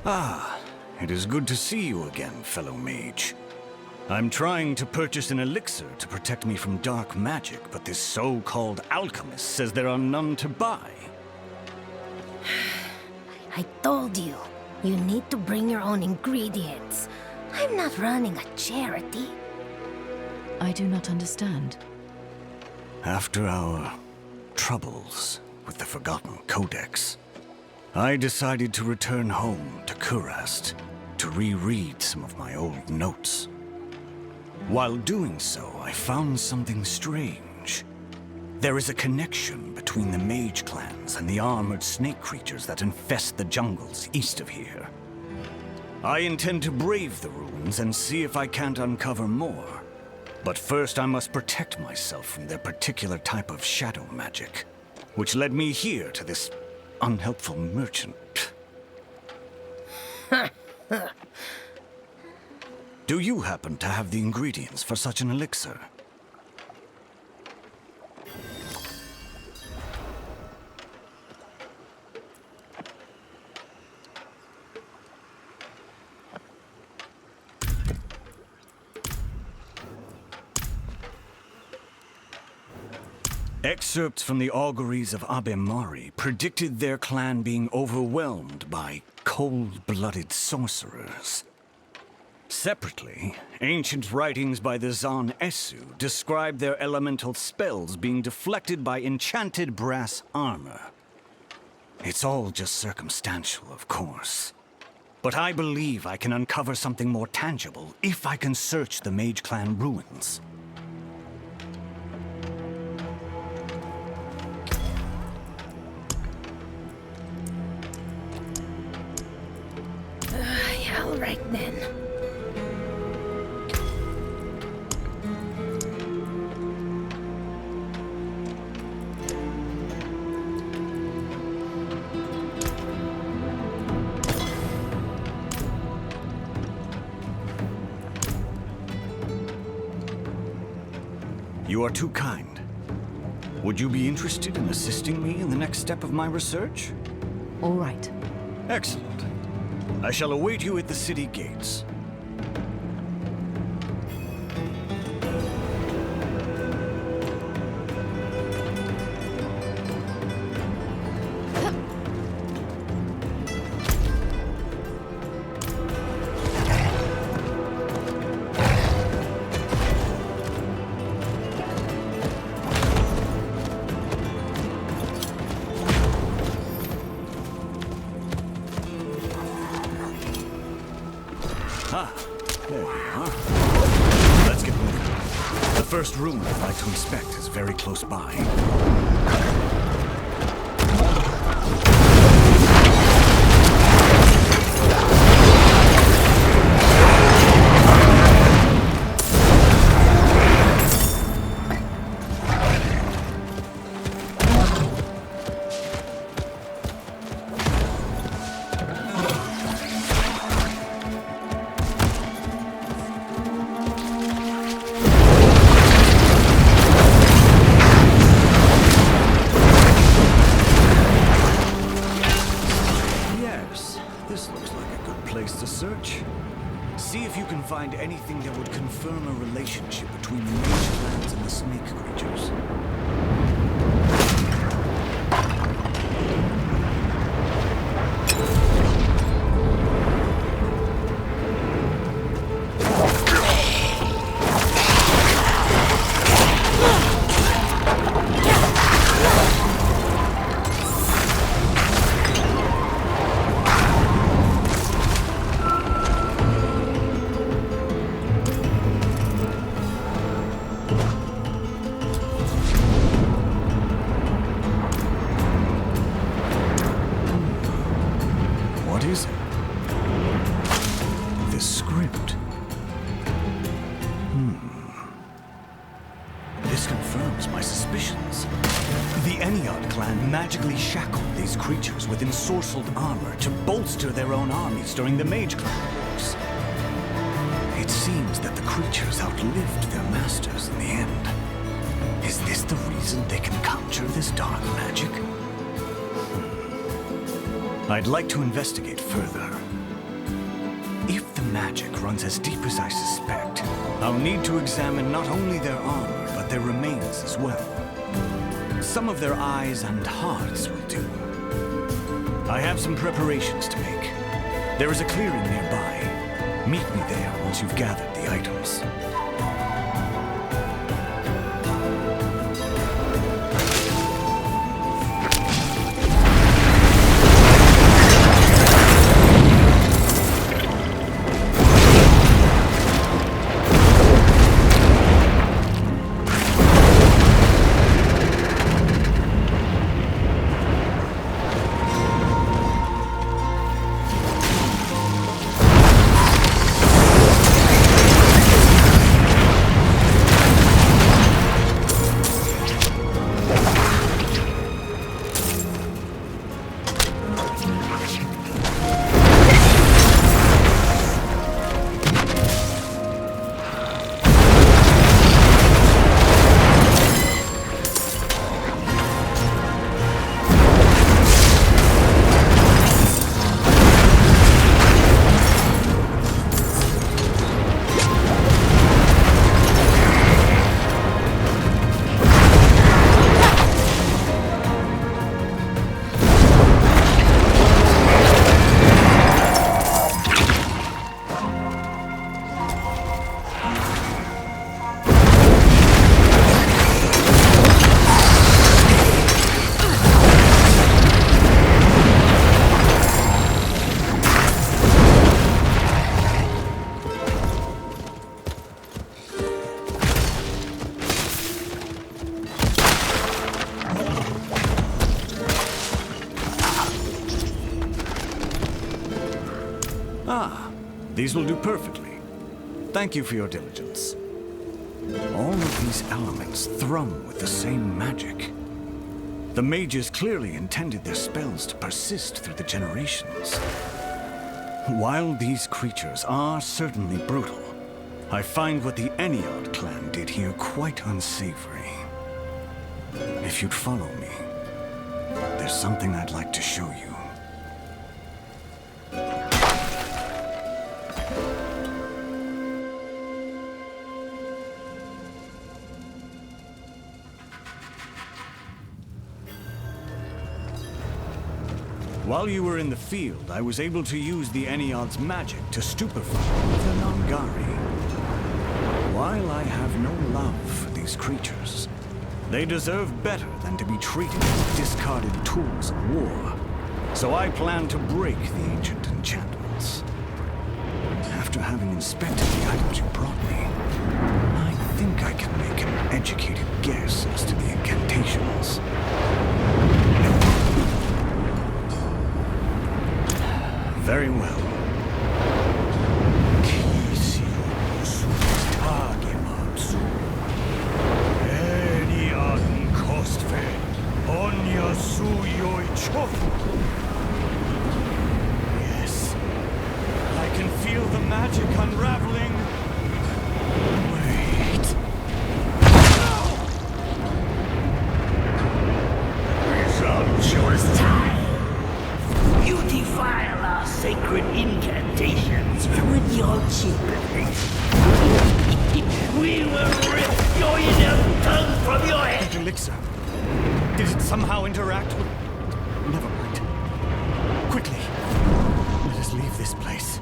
It is good to see you again, fellow mage. I'm trying to purchase an elixir to protect me from dark magic, but this so-called alchemist says there are none to buy. I told you, you need to bring your own ingredients. I'm not running a charity. I do not understand. After our troubles with the Forgotten Codex, I decided to return home to Kurast to reread some of my old notes. While doing so, I found something strange. There is a connection between the mage clans and the armored snake creatures that infest the jungles east of here. I intend to brave the ruins and see if I can't uncover more. But first I must protect myself from their particular type of shadow magic, which led me here to this unhelpful merchant. Do you happen to have the ingredients for such an elixir? Excerpts from the auguries of Abemari predicted their clan being overwhelmed by cold-blooded sorcerers. Separately, ancient writings by the Zan Esu describe their elemental spells being deflected by enchanted brass armor. It's all just circumstantial, of course. But I believe I can uncover something more tangible if I can search the Mage Clan ruins. All right then. You are too kind. Would you be interested in assisting me in the next step of my research? All right. Excellent. I shall await you at the city gates. There we are. Let's get moving. The first room I'd like to inspect is very close by. This looks like a good place to search. See if you can find anything that would confirm a relationship between the mage clans and the snake creatures. What is it? This script. This confirms my suspicions. The Eniod clan magically shackled these creatures with ensorcelled armor to bolster their own armies during the Mage Clan wars. It seems that the creatures outlived their masters in the end. Is this the reason they can conjure this dark magic? I'd like to investigate further, magic runs as deep as I suspect, I'll need to examine not only their armor, but their remains as well. Some of their eyes and hearts will do. I have some preparations to make. There is a clearing nearby. Meet me there once you've gathered the items. These will do perfectly. Thank you for your diligence. All of these elements thrum with the same magic. The mages clearly intended their spells to persist through the generations. While these creatures are certainly brutal, I find what the Enniard clan did here quite unsavory. If you'd follow me, there's something I'd like to show you. While you were in the field, I was able to use the Enniard's magic to stupefy the Nangari. While I have no love for these creatures, they deserve better than to be treated as discarded tools of war. So I plan to break the ancient enchantments. After having inspected the items you brought me, I think I can make an educated guess as to the incantations. Very well. Yes. I can feel the magic unraveling. Wait. Presumptuous time. You defile our sacred incantations with your cheapness. We will rip your inner tongue from your head. The elixir. Did it somehow interact with... Never mind. Quickly. Let us leave this place.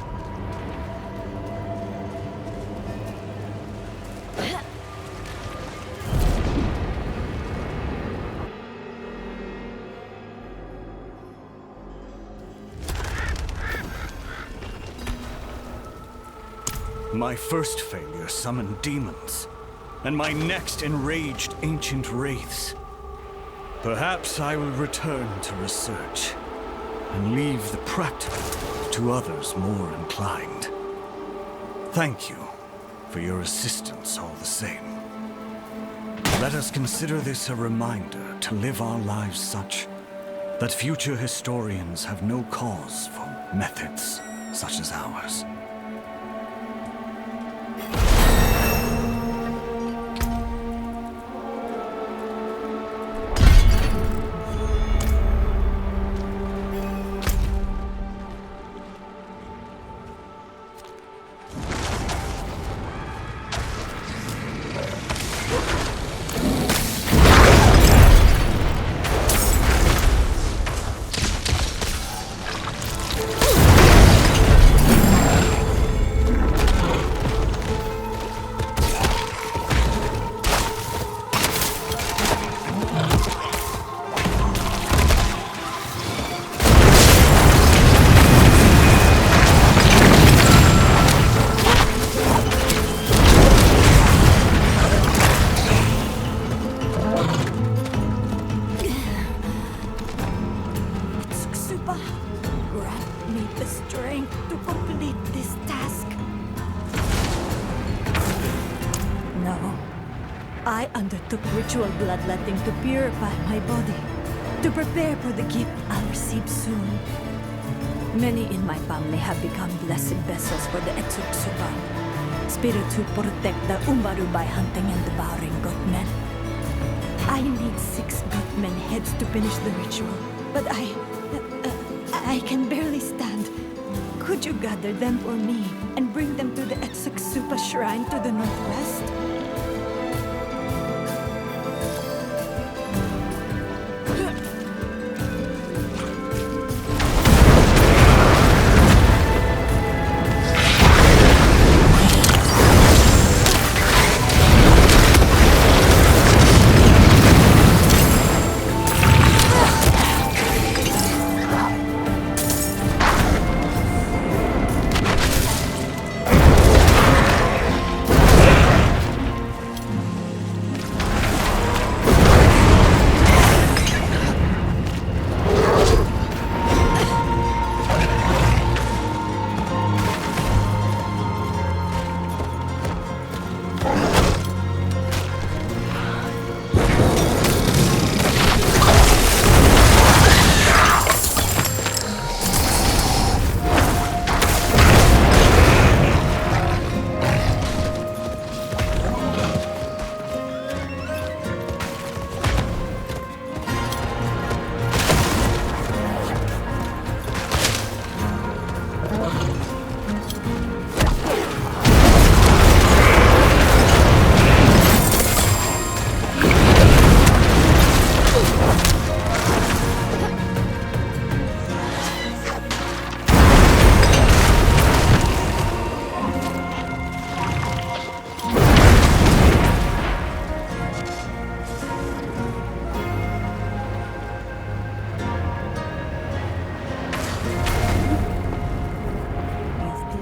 My first failure summoned demons, and my next enraged ancient wraiths. Perhaps I will return to research, and leave the practical to others more inclined. Thank you for your assistance all the same. Let us consider this a reminder to live our lives such that future historians have no cause for methods such as ours. I undertook ritual bloodletting to purify my body, to prepare for the gift I'll receive soon. Many in my family have become blessed vessels for the Etsutsuba, spirits who protect the Umbaru by hunting and devouring goatmen. I need 6 goatmen heads to finish the ritual, but I can barely stand. Could you gather them for me and bring them to the Etsutsuba shrine to the northwest?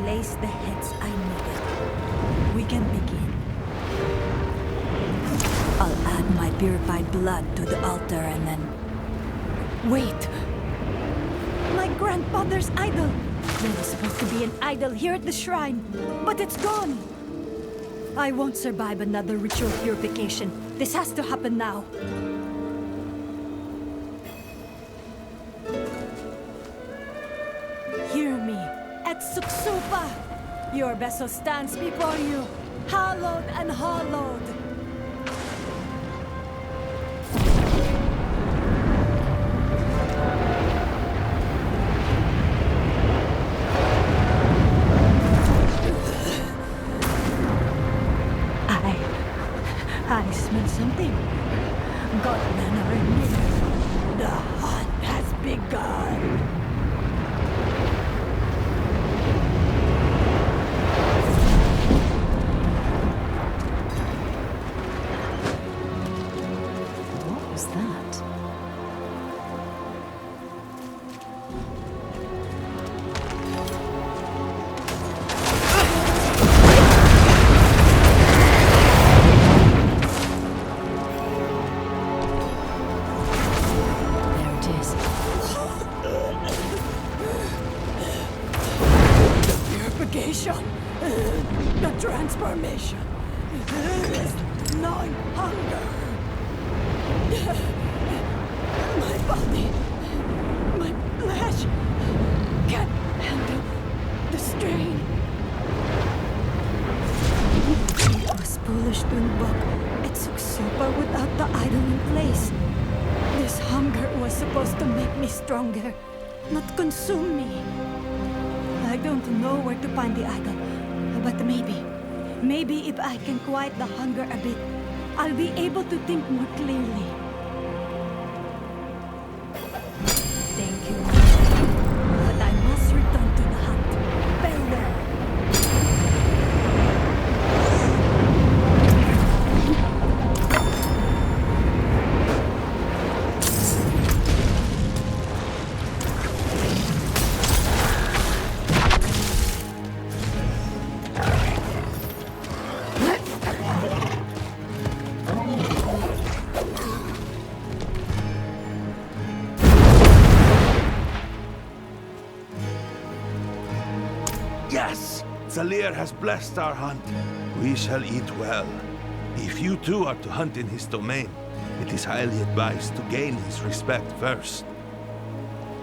Place the heads I needed. We can begin. I'll add my purified blood to the altar and then... Wait! My grandfather's idol! There was supposed to be an idol here at the shrine, but it's gone! I won't survive another ritual purification. This has to happen now. Hear me. Etsutsuba! Your vessel stands before you, hallowed and hollowed. I smell something. Godmen are near. The hunt has begun. What was that? The transformation is gnawing hunger. My body, my flesh can't handle the strain. It was foolish to invoke Etsutsuba without the idol in place. This hunger was supposed to make me stronger, not consume me. I don't know where to find the idol, but maybe if I can quiet the hunger a bit, I'll be able to think more clearly. Thank you, but I must return to the hunt. Farewell. Yes! Zalir has blessed our hunt. We shall eat well. If you too are to hunt in his domain, it is highly advised to gain his respect first.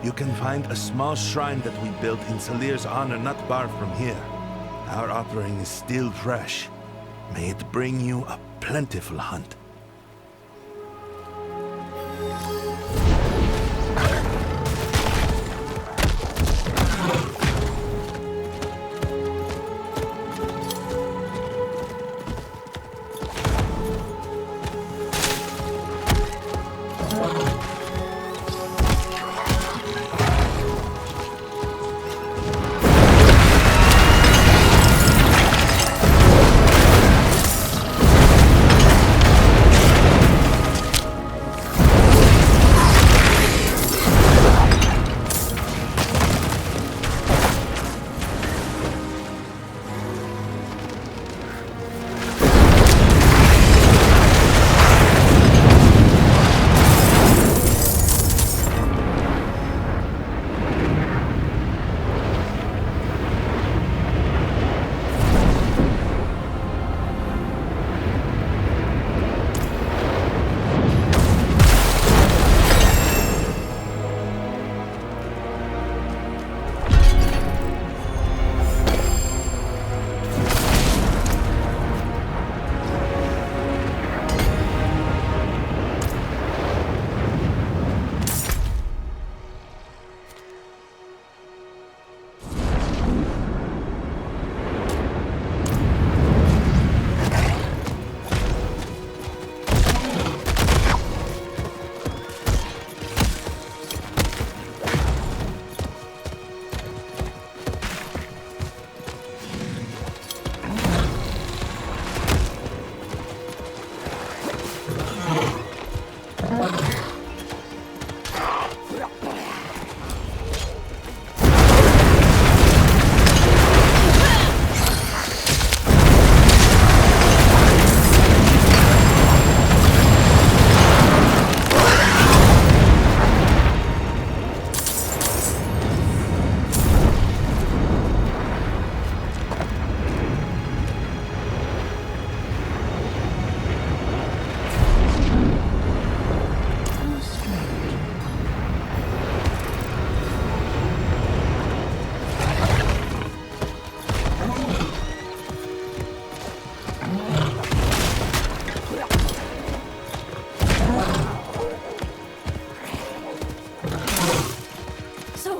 You can find a small shrine that we built in Salir's honor not far from here. Our offering is still fresh. May it bring you a plentiful hunt.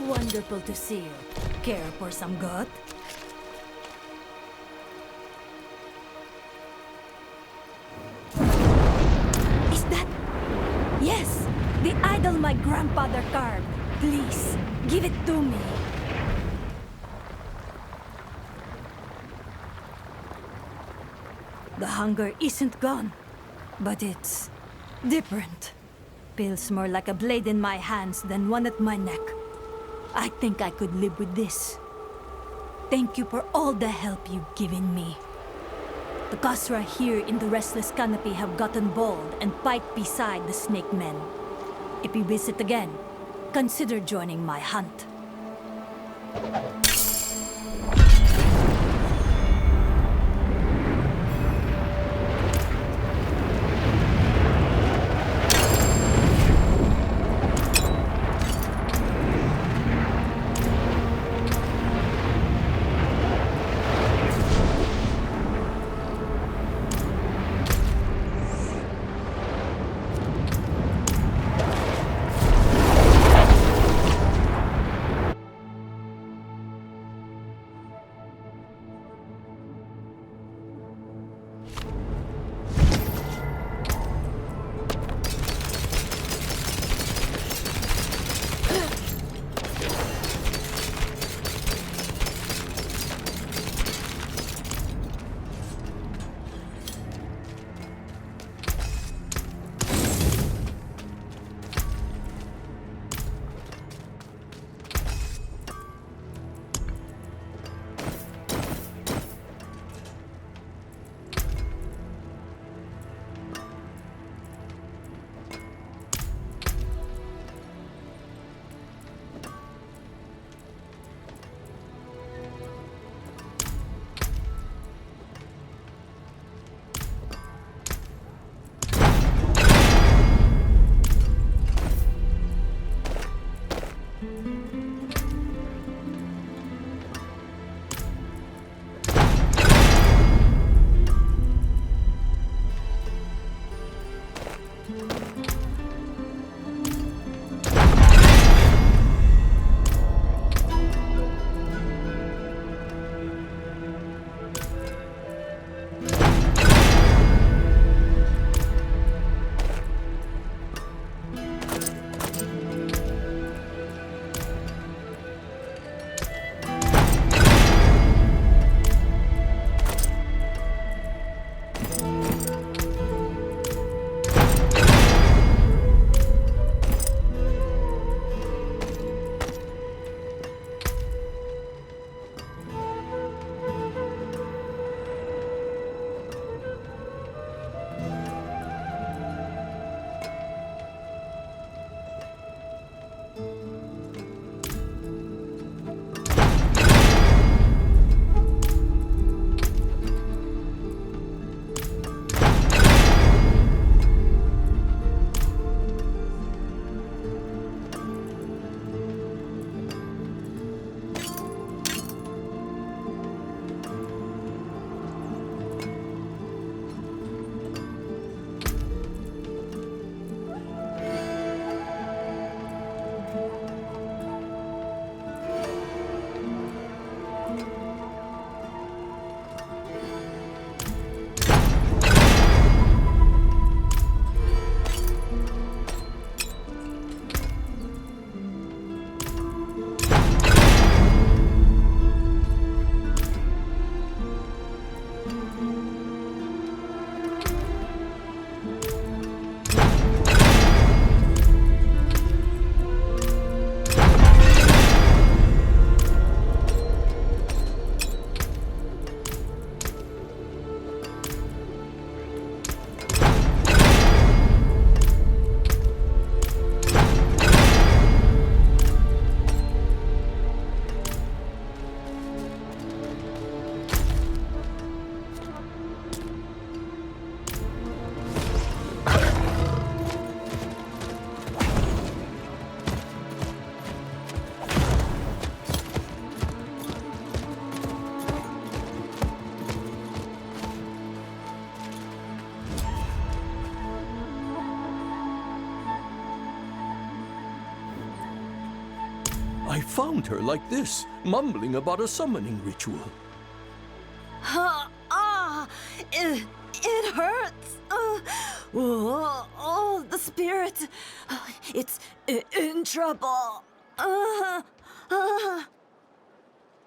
Wonderful to see you. Care for some goat? Is that... Yes! The idol my grandfather carved. Please, give it to me. The hunger isn't gone, but it's different. Feels more like a blade in my hands than one at my neck. I think I could live with this. Thank you for all the help you've given me. The Khosra here in the Restless Canopy have gotten bold and fight beside the Snake Men. If we visit again, consider joining my hunt. I found her like this, mumbling about a summoning ritual. It hurts. The spirit. It's in trouble.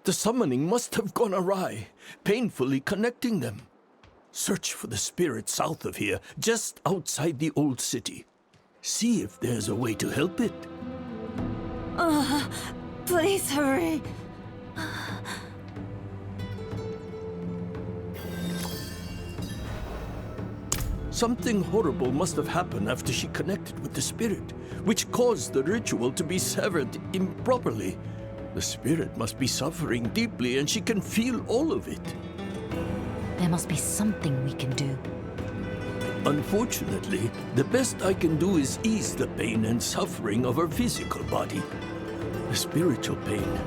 The summoning must have gone awry, painfully connecting them. Search for the spirit south of here, just outside the old city. See if there's a way to help it. Please hurry. Something horrible must have happened after she connected with the spirit, which caused the ritual to be severed improperly. The spirit must be suffering deeply, and she can feel all of it. There must be something we can do. Unfortunately, the best I can do is ease the pain and suffering of her physical body. The spiritual pain,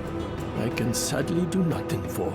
I can sadly do nothing for.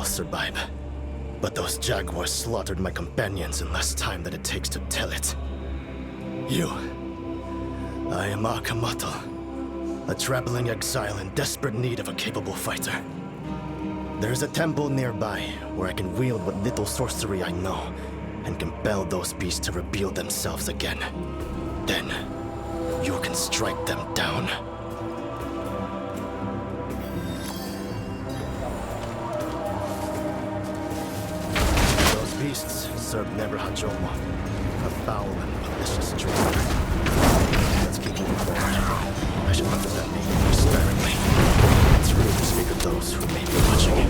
Survive. But those jaguars slaughtered my companions in less time than it takes to tell it. I am Akamoto, a traveling exile in desperate need of a capable fighter. There's a temple nearby where I can wield what little sorcery I know and compel those beasts to reveal themselves again. Then, you can strike them down. Beasts serve Never Hajomo, a foul and malicious dreamer. Let's keep moving forward. I should look at that name more sparingly. It's rude to speak of those who may be watching.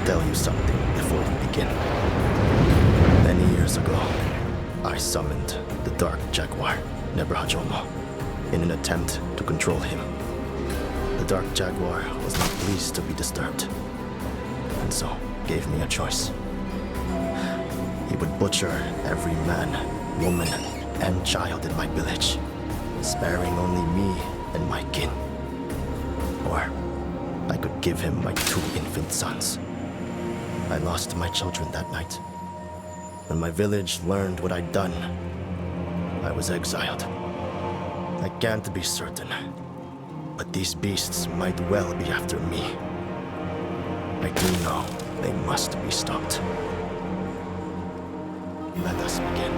Tell you something before we begin. Many years ago, I summoned the Dark Jaguar, Never Hajomo, in an attempt to control him. The Dark Jaguar was not pleased to be disturbed, and so gave me a choice. He would butcher every man, woman, and child in my village, sparing only me and my kin. Or I could give him my 2 infant sons. I lost my children that night. When my village learned what I'd done, I was exiled. I can't be certain, but these beasts might well be after me. I do know they must be stopped. Let us begin.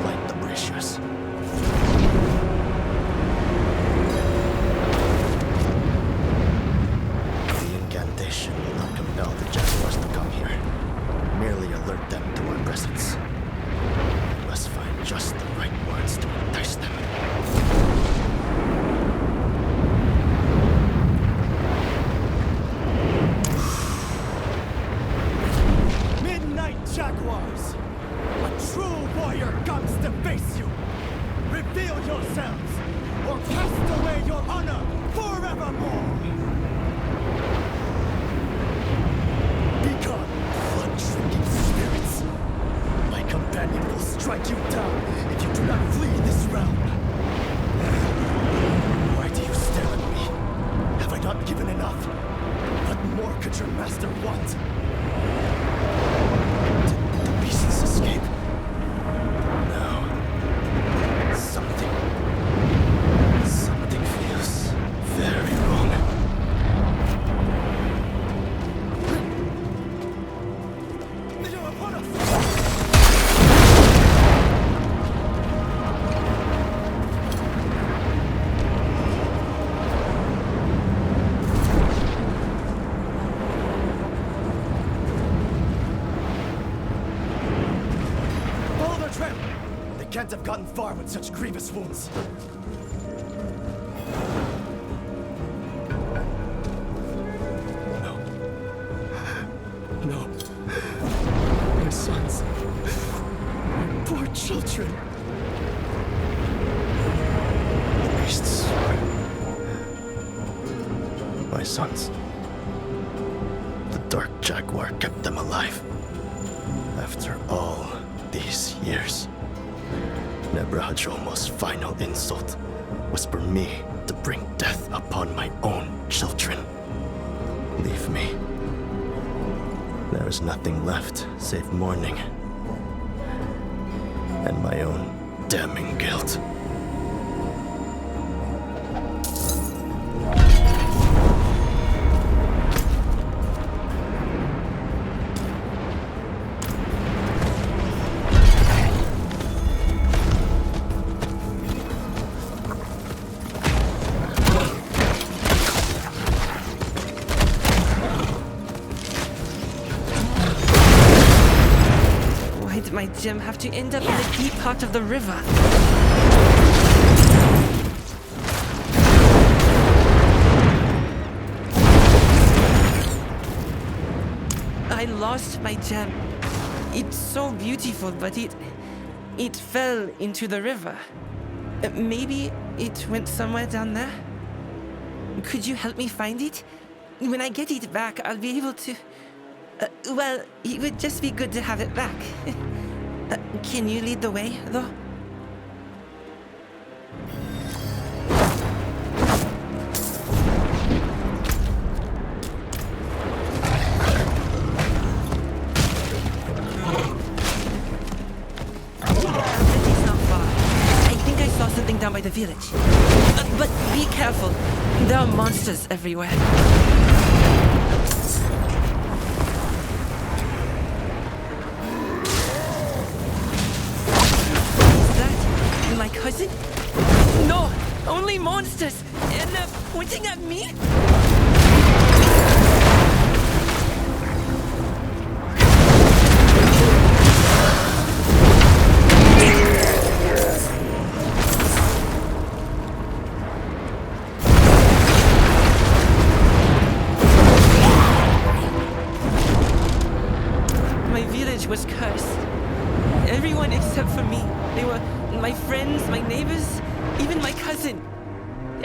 Light the braziers. The incantation will not compel the jaguars to come here. Merely alert them to our presence. We must find just the right words to entice them. Jaguars! A true warrior comes to face you! Reveal yourselves, or cast away your honor forevermore! Begone, blood-drinking spirits! My companion will strike you down if you do not flee this realm! Why do you stare at me? Have I not given enough? What more could your master want? Escape. No. Something feels very wrong. Can't have gotten far with such grievous wounds. No. My sons. My poor children. The beasts. My sons. The dark jaguar kept them alive. After all these years. Nebrahajomo's final insult was for me to bring death upon my own children. Leave me. There is nothing left save mourning and my own damning guilt. My gem have to end up in the deep part of the river. I lost my gem. It's so beautiful, but it fell into the river. Maybe it went somewhere down there? Could you help me find it? When I get it back, I'll be able to... well, it would just be good to have it back. Can you lead the way, though? It's not far. I think I saw something down by the village. But be careful. There are monsters everywhere. My cousin? No! Only monsters! And they're pointing at me? My village was cursed. Everyone except for me. They were my friends, my neighbors, even my cousin.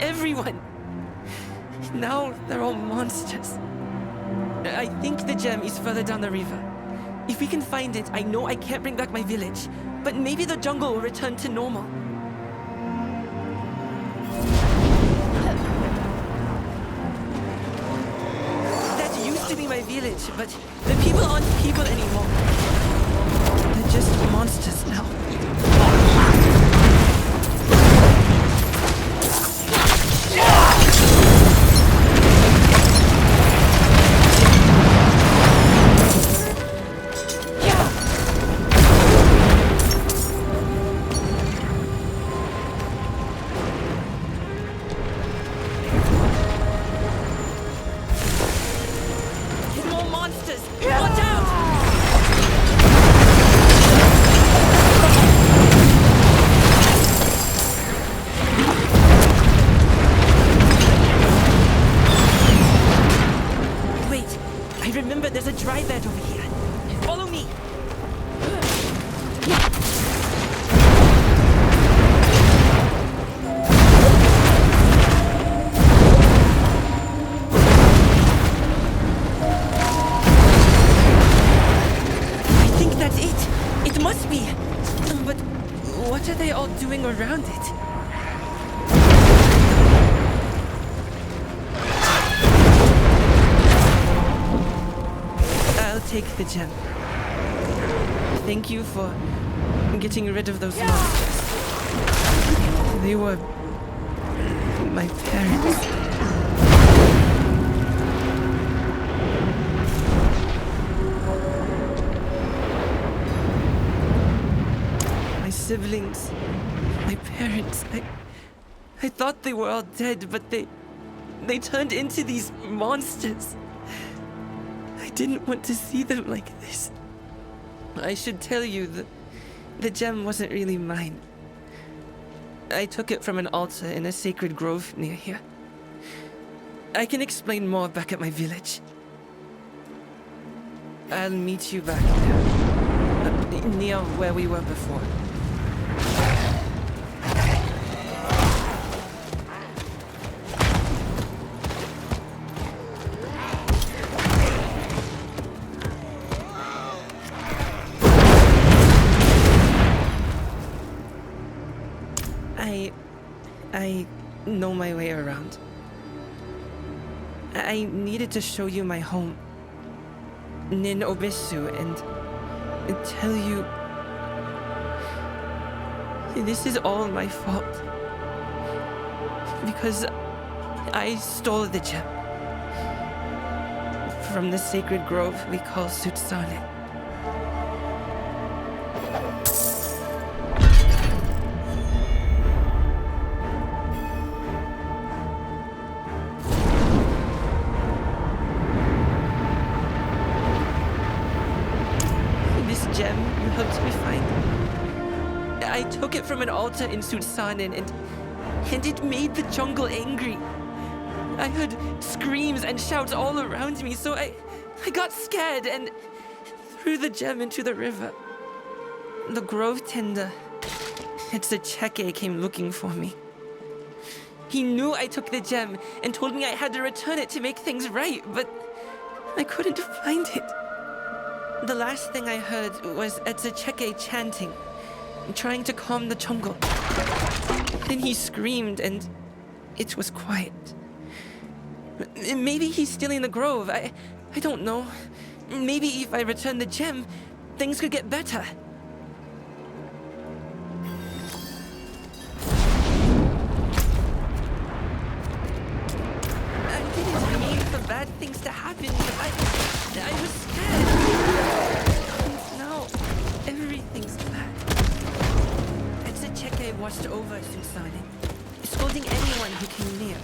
Everyone. Now they're all monsters. I think the gem is further down the river. If we can find it, I know I can't bring back my village. But maybe the jungle will return to normal. my village, but the people aren't people anymore. They're just monsters now. More monsters! Watch out! Wait, I remember there's a dry bed over here. Follow me. I think that's it. It must be. But what are they all doing around it? I'll take the gem. Thank you for getting rid of those monsters. They were my parents. My siblings, my parents. I thought they were all dead, but they turned into these monsters. I didn't want to see them like this. I should tell you that the gem wasn't really mine. I took it from an altar in a sacred grove near here. I can explain more back at my village. I'll meet you back there, near where we were before. I know my way around. I needed to show you my home, Nin Obisu, and tell you this is all my fault. Because I stole the gem from the sacred grove we call Sutsanen. Gem you helped me find. I took it from an altar in Sutsanen and it made the jungle angry. I heard screams and shouts all around me, so I got scared and threw the gem into the river. The grove tender, Cheke, came looking for me. He knew I took the gem and told me I had to return it to make things right, but I couldn't find it. The last thing I heard was Cheke chanting, trying to calm the jungle. Then he screamed and it was quiet. Maybe he's stealing the grove. I don't know. Maybe if I return the gem, things could get better. I didn't mean for bad things to happen, but I was scared. And now, everything's bad. Cheke watched over Sutsanen, scolding anyone who came near.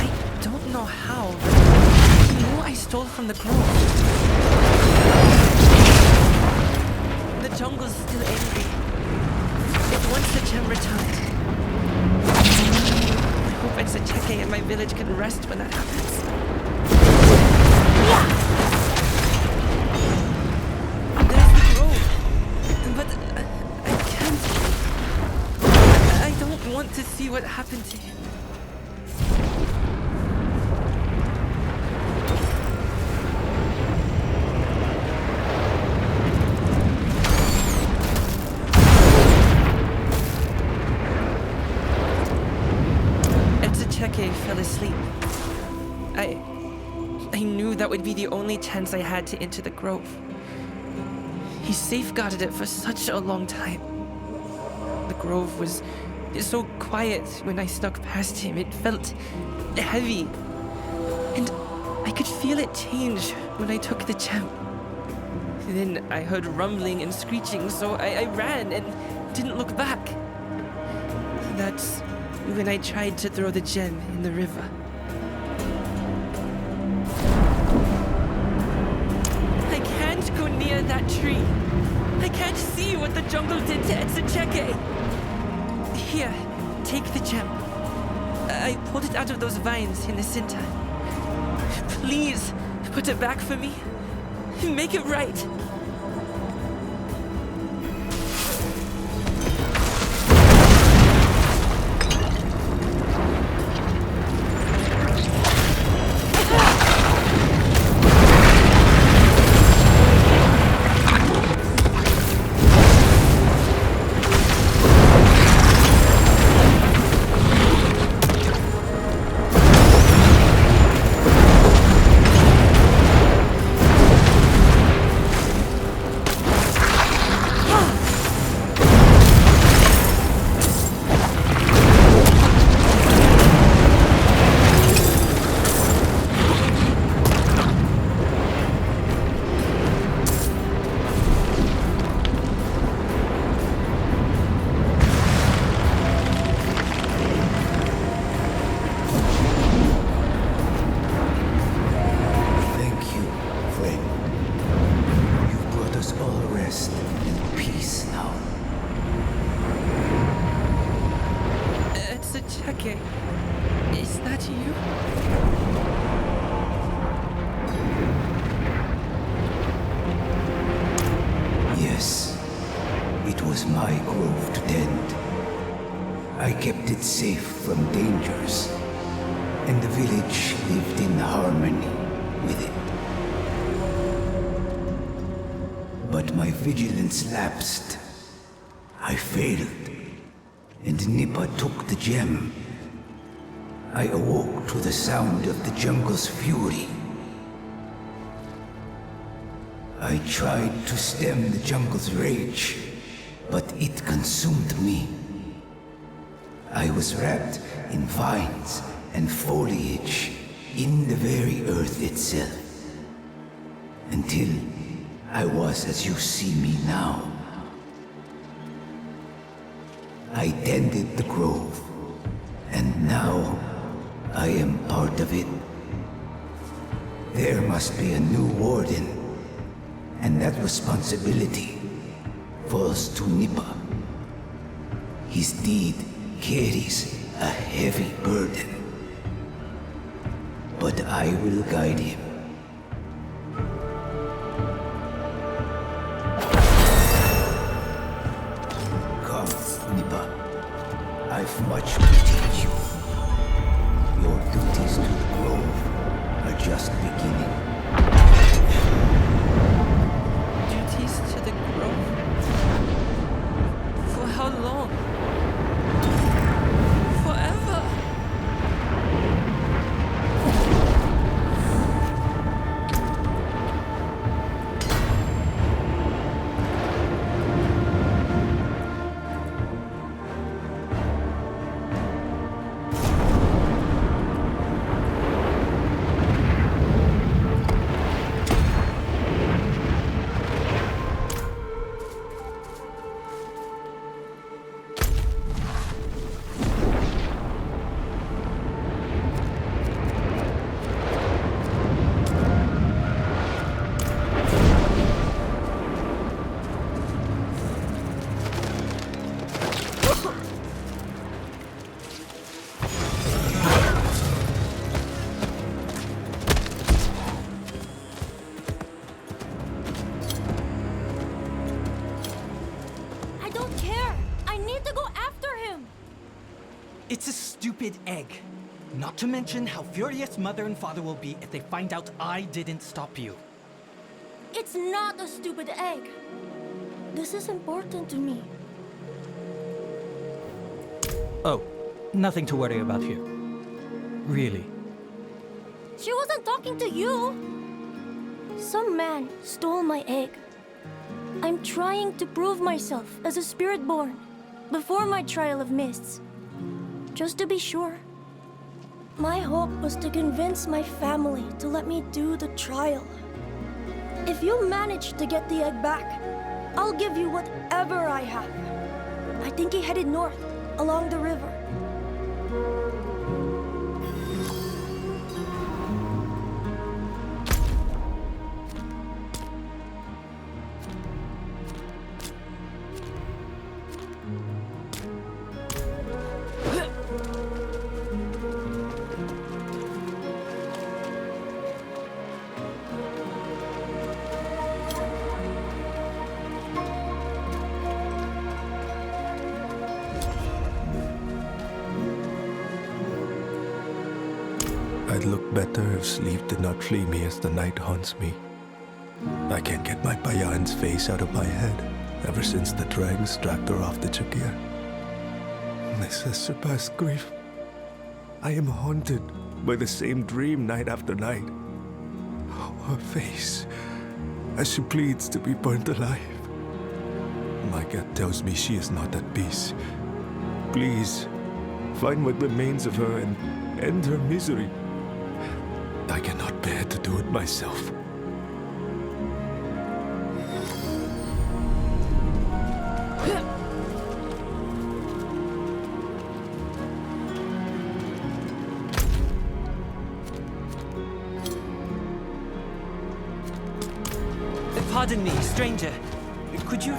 I don't know how, but he knew I stole from the grove. The jungle's still angry. It wants the gem returned. I hope Cheke and my village can rest when that happens. There's the grove, but I can't. I don't want to see what happened to him. Cheke fell asleep. I knew that would be the only chance I had to enter the grove. He safeguarded it for such a long time. The grove was so quiet when I snuck past him. It felt heavy. And I could feel it change when I took the gem. Then I heard rumbling and screeching, so I ran and didn't look back. That's when I tried to throw the gem in the river. I can't go near that tree. I can't see what the jungle did to Etsucheke. Here, take the gem. I pulled it out of those vines in the center. Please, put it back for me. Make it right. Etsucheke, is that you? Yes, it was my grove to tend. I kept it safe from dangers, and the village lived in harmony with it. But my vigilance lapsed. I failed, and Nippa took the gem. I awoke to the sound of the jungle's fury. I tried to stem the jungle's rage, but it consumed me. I was wrapped in vines and foliage in the very earth itself, until I was as you see me now. I tended the grove, and now I am part of it. There must be a new warden, and that responsibility falls to Nippa. His deed carries a heavy burden, but I will guide him. Come, Nippa. I've much to teach you. Your duties to the grove are just beginning. Duties to the grove? For how long? Forever? I don't care. I need to go after him. It's a stupid egg. Not to mention how furious Mother and Father will be if they find out I didn't stop you. It's not a stupid egg. This is important to me. Oh, nothing to worry about here. Really. She wasn't talking to you. Some man stole my egg. I'm trying to prove myself as a spirit born before my trial of mists. Just to be sure. My hope was to convince my family to let me do the trial. If you manage to get the egg back, I'll give you whatever I have. I think he headed north, along the river. I'd look better if sleep did not flee me as the night haunts me. I can't get my Bayan's face out of my head ever since the dregs dragged her off the Chakir. This has surpassed grief. I am haunted by the same dream night after night. Her face, as she pleads to be burnt alive. My gut tells me she is not at peace. Please, find what remains of her and end her misery. I cannot bear to do it myself. Pardon me, stranger. Could you...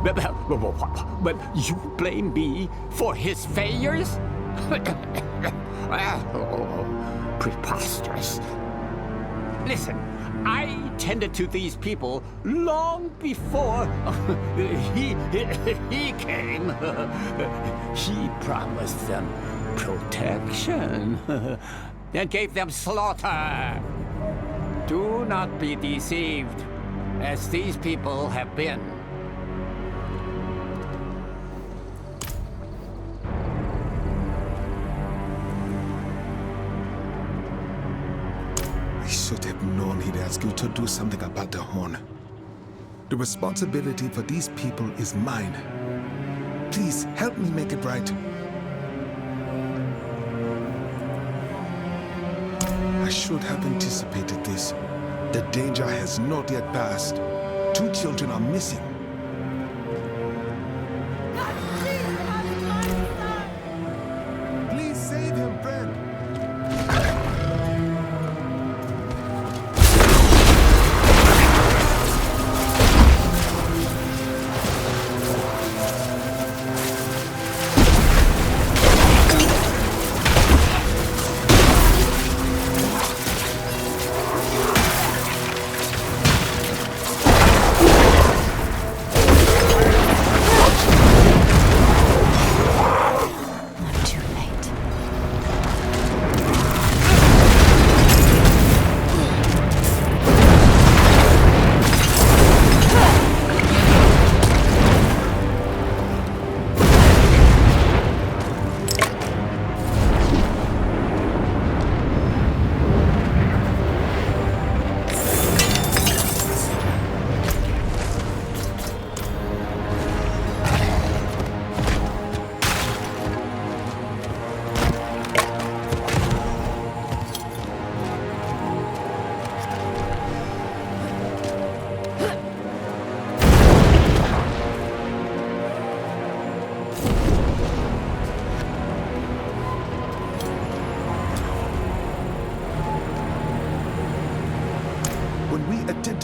But you blame me for his failures? Preposterous. Listen, I tended to these people long before he came. He promised them protection and gave them slaughter. Do not be deceived, as these people have been. I should have known he'd ask you to do something about the horn. The responsibility for these people is mine. Please, help me make it right. I should have anticipated this. The danger has not yet passed. 2 children are missing. Please save him, friend.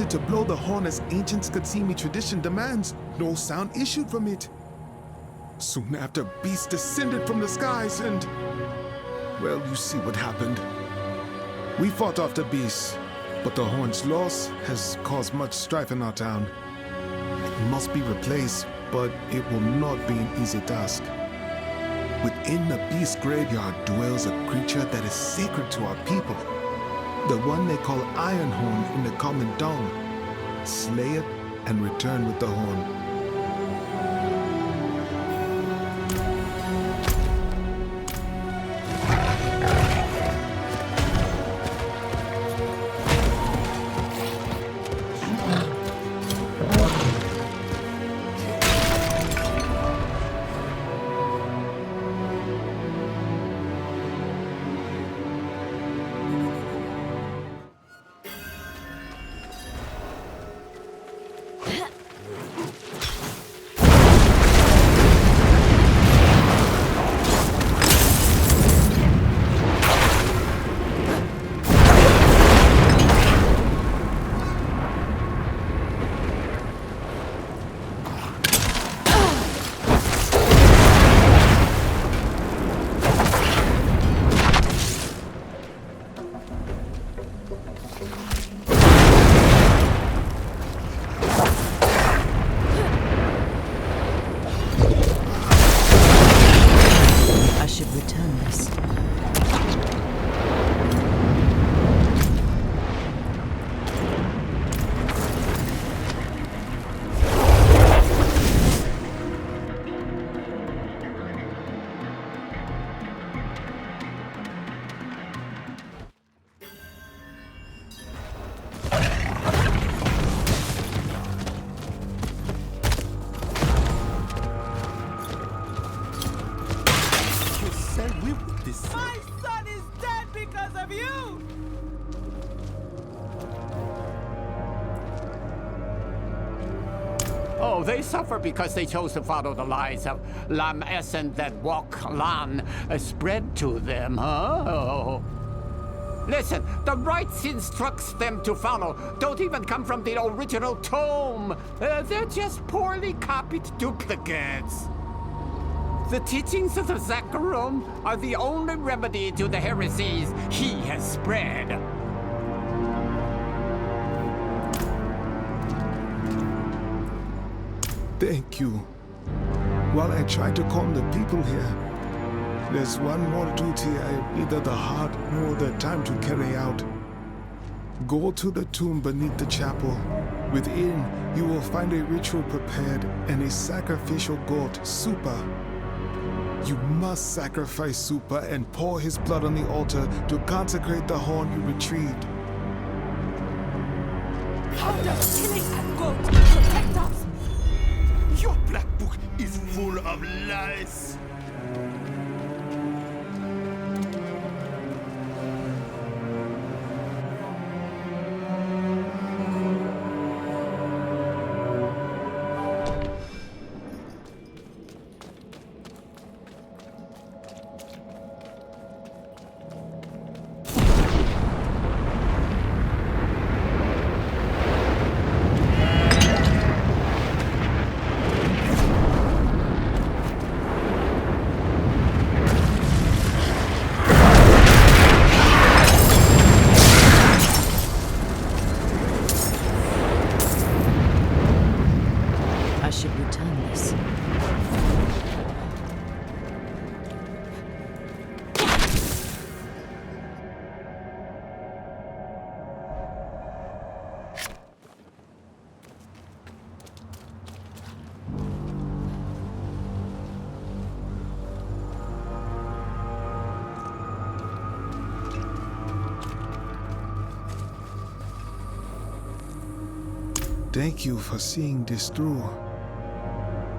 To blow the horn as ancient Skatsimi tradition demands, no sound issued from it. Soon after, beasts descended from the skies and... well, you see what happened. We fought off the beasts, but the horn's loss has caused much strife in our town. It must be replaced, but it will not be an easy task. Within the beast graveyard dwells a creature that is sacred to our people. The one they call Ironhorn in the common tongue. Slay it and return with the horn. My son is dead because of you! Oh, they suffer because they chose to follow the lies of Lam Essen that Wok Lan spread to them, huh? Oh. Listen, the rites he instructs them to follow don't even come from the original tome. They're just poorly copied duplicates. The teachings of the Zakarum are the only remedy to the heresies he has spread. Thank you. While I try to calm the people here, there's one more duty I have neither the heart nor the time to carry out. Go to the tomb beneath the chapel. Within, you will find a ritual prepared and a sacrificial goat, Super. You must sacrifice Super and pour his blood on the altar to consecrate the horn you retrieved. How does killing a goat protect us? Your black book is full of lies. Thank you for seeing this through.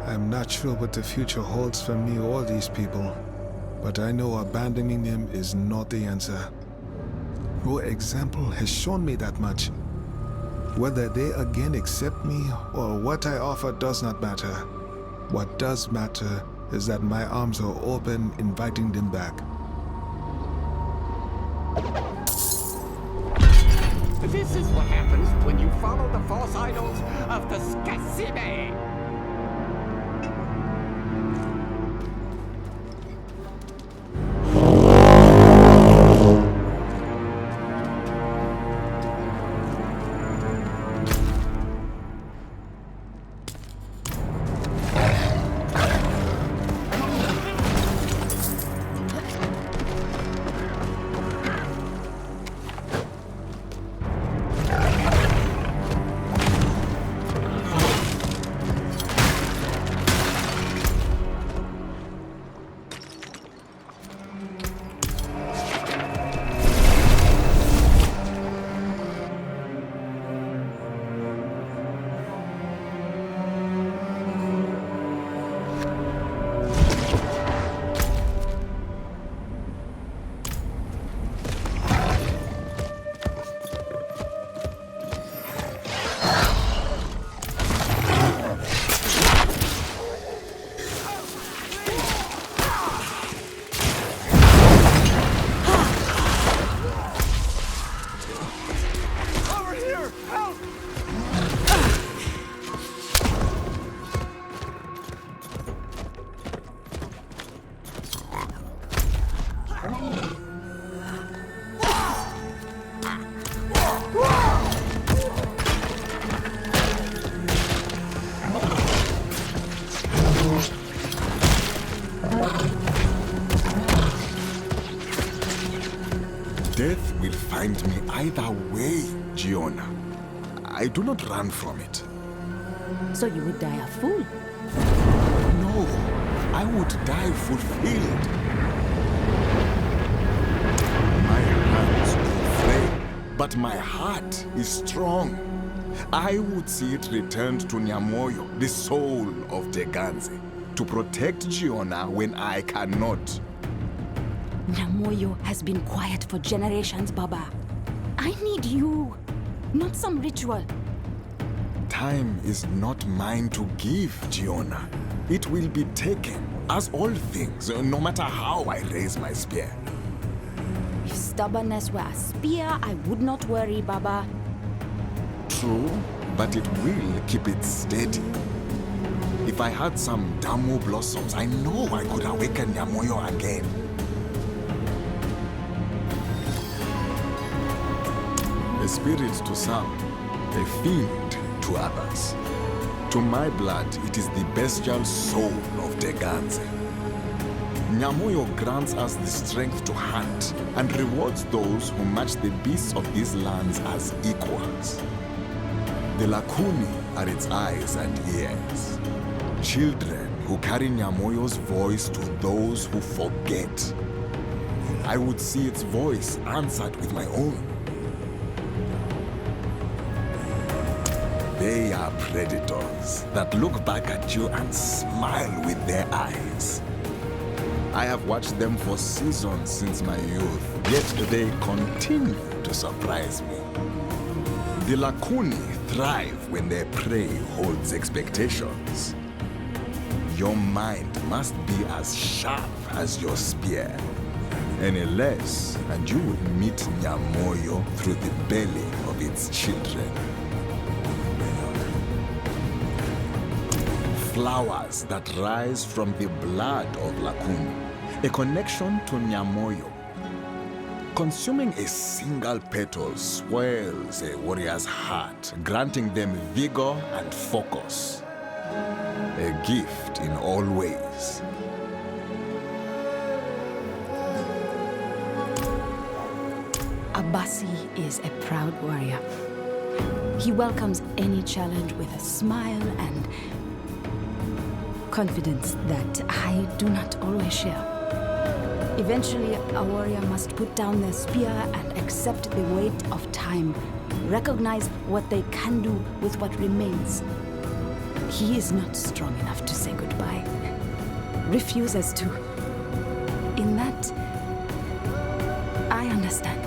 I'm not sure what the future holds for me or these people, but I know abandoning them is not the answer. Your example has shown me that much. Whether they again accept me or what I offer does not matter. What does matter is that my arms are open, inviting them back. This is what happens when you follow the false idols of the Skasime. Death will find me either way, Giona. I do not run from it. So you would die a fool? No, I would die fulfilled. My hands are frail, but my heart is strong. I would see it returned to Nyamoyo, the soul of Teganze, to protect Giona when I cannot. Nyamoyo has been quiet for generations, Baba. I need you, not some ritual. Time is not mine to give, Giona. It will be taken, as all things, no matter how I raise my spear. If stubbornness were a spear, I would not worry, Baba. True, but it will keep it steady. If I had some Damu blossoms, I know I could awaken Nyamoyo again. A spirit to some, a fiend to others. To my blood, it is the bestial soul of Teganze. Nyamoyo grants us the strength to hunt and rewards those who match the beasts of these lands as equals. The Lakuni are its eyes and ears. Children who carry Nyamoyo's voice to those who forget. I would see its voice answered with my own. They are predators that look back at you and smile with their eyes. I have watched them for seasons since my youth, yet they continue to surprise me. The Lakuni thrive when their prey holds expectations. Your mind must be as sharp as your spear. Any less, and you would meet Nyamoyo through the belly of its children. Flowers that rise from the blood of Lakuni, a connection to Nyamoyo. Consuming a single petal swells a warrior's heart, granting them vigor and focus. A gift in all ways. Abasi is a proud warrior. He welcomes any challenge with a smile and confidence that I do not always share. Eventually, a warrior must put down their spear and accept the weight of time, recognize what they can do with what remains. He is not strong enough to say goodbye, refuses to. In that, I understand.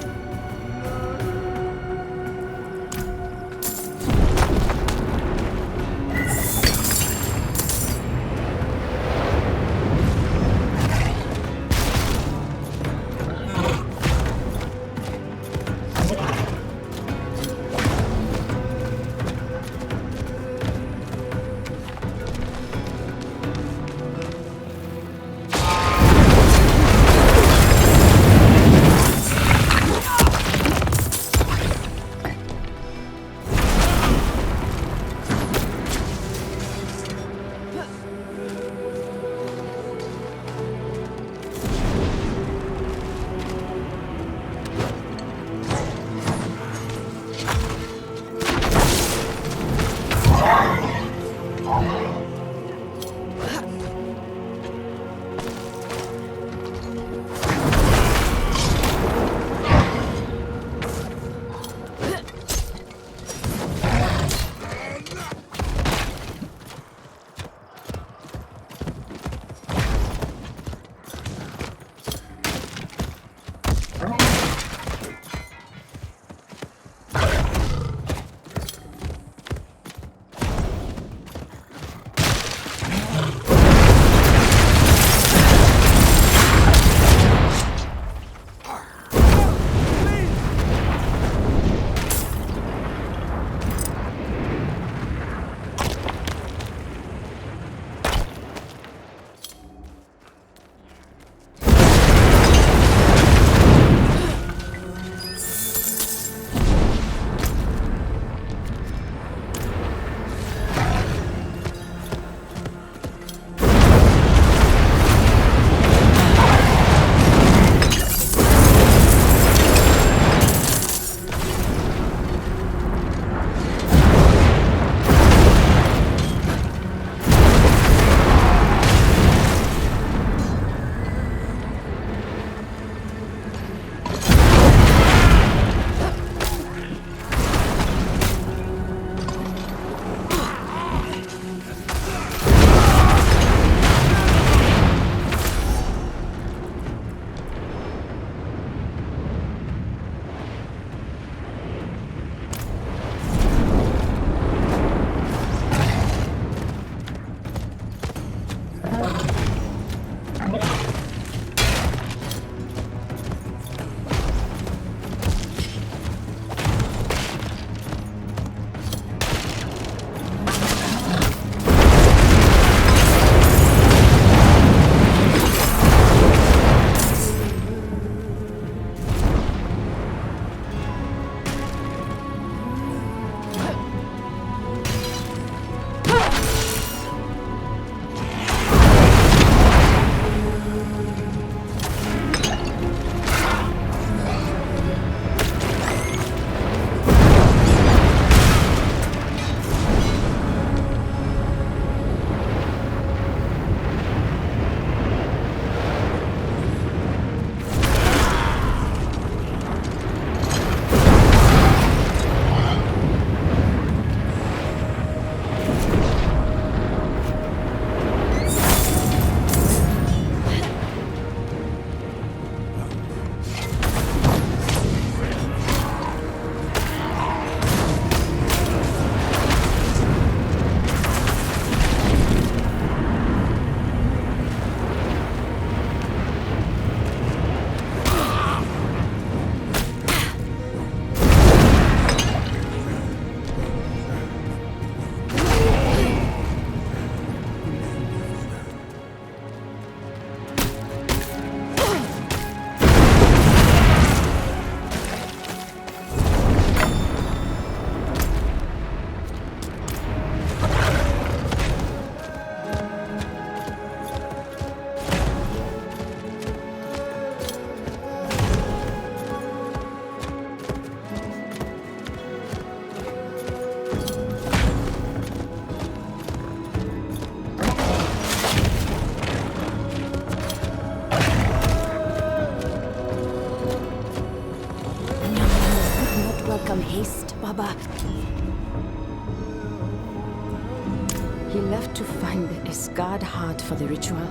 He left to find a scarred heart for the ritual.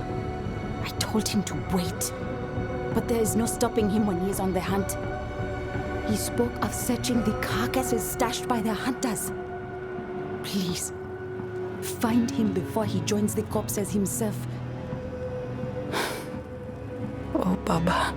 I told him to wait. But there is no stopping him when he is on the hunt. He spoke of searching the carcasses stashed by the hunters. Please, find him before he joins the corpses himself. Oh, Baba.